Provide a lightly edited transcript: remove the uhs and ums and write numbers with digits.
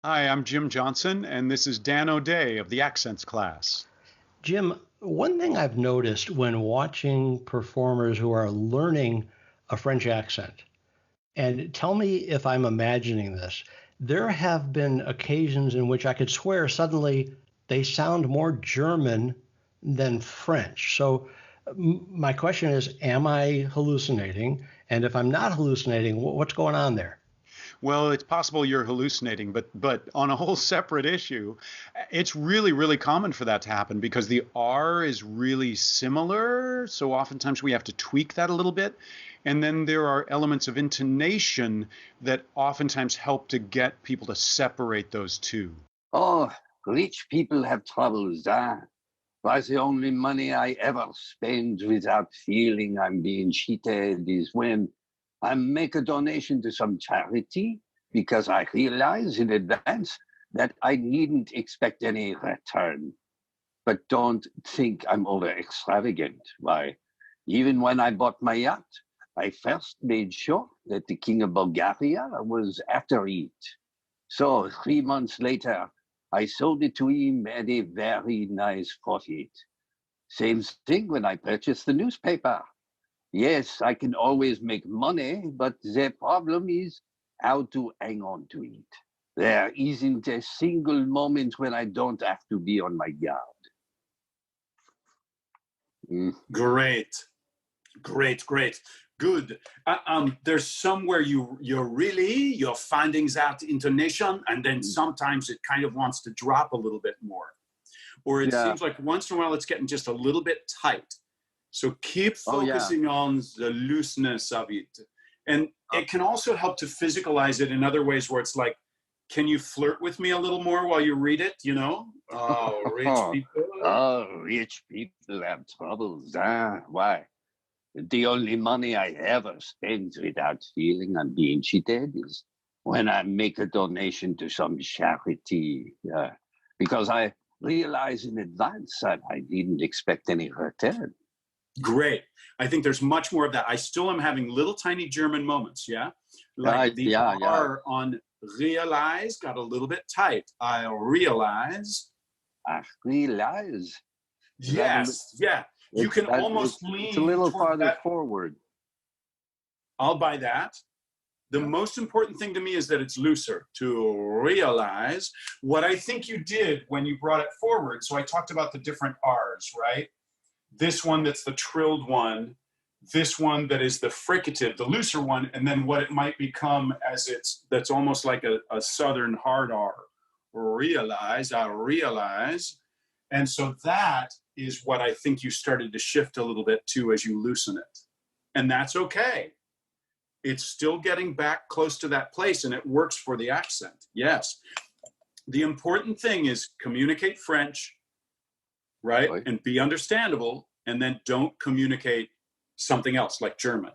Hi, I'm Jim Johnson, and this is Dan O'Day of the Accents class. Jim, one thing I've noticed when watching performers who are learning a French accent, and tell me if I'm imagining this, there have been occasions in which I could swear suddenly they sound more German than French. So, my question is, am I hallucinating? And if I'm not hallucinating, what's going on there? Well, it's possible you're hallucinating, but on a whole separate issue, it's really common for that to happen because the R is really similar. So oftentimes we have to tweak that a little bit. And then there are elements of intonation that oftentimes help to get people to separate those two. Oh, rich people have troubles, huh? Why, the only money I ever spend without feeling I'm being cheated is when I make a donation to some charity because I realize in advance that I needn't expect any return. But don't think I'm over extravagant. Why, even when I bought my yacht, I first made sure that the King of Bulgaria was after it. So 3 months later, I sold it to him at a very nice profit. Same thing when I purchased the newspaper. Yes, I can always make money, but the problem is how to hang on to it. There isn't a single moment when I don't have to be on my guard. Mm. Great, great. Good. There's somewhere your findings out intonation, and then sometimes it kind of wants to drop a little bit more, or it Yeah. seems like once in a while it's getting just a little bit tight. So keep Oh, yeah. focusing on the looseness of it, and it can also help to physicalize it in other ways where it's like, can you flirt with me a little more while you read it? Oh, rich people. Oh, rich people have troubles. Why? The only money I ever spend without feeling I'm being cheated is when I make a donation to some charity. Because I realize in advance that I didn't expect any return. Great. I think there's much more of that. I still am having little tiny German moments, yeah? Like the Yeah. R on realize got a little bit tight. I realize. I realize that Yes, yeah. You can almost it's a lean little towards farther that. forward. I'll buy that. The Yeah. most important thing to me is that it's looser to realize what I think you did when you brought it forward. So I talked about the different R's, right? This one that's the trilled one, this one that is the fricative, the looser one, and then what it might become that's almost like a southern hard R. I realize. And so that is what I think you started to shift a little bit to as you loosen it. And that's okay. It's still getting back close to that place and it works for the accent. Yes. The important thing is communicate French, right? Right. And be understandable, and then don't communicate something else like German.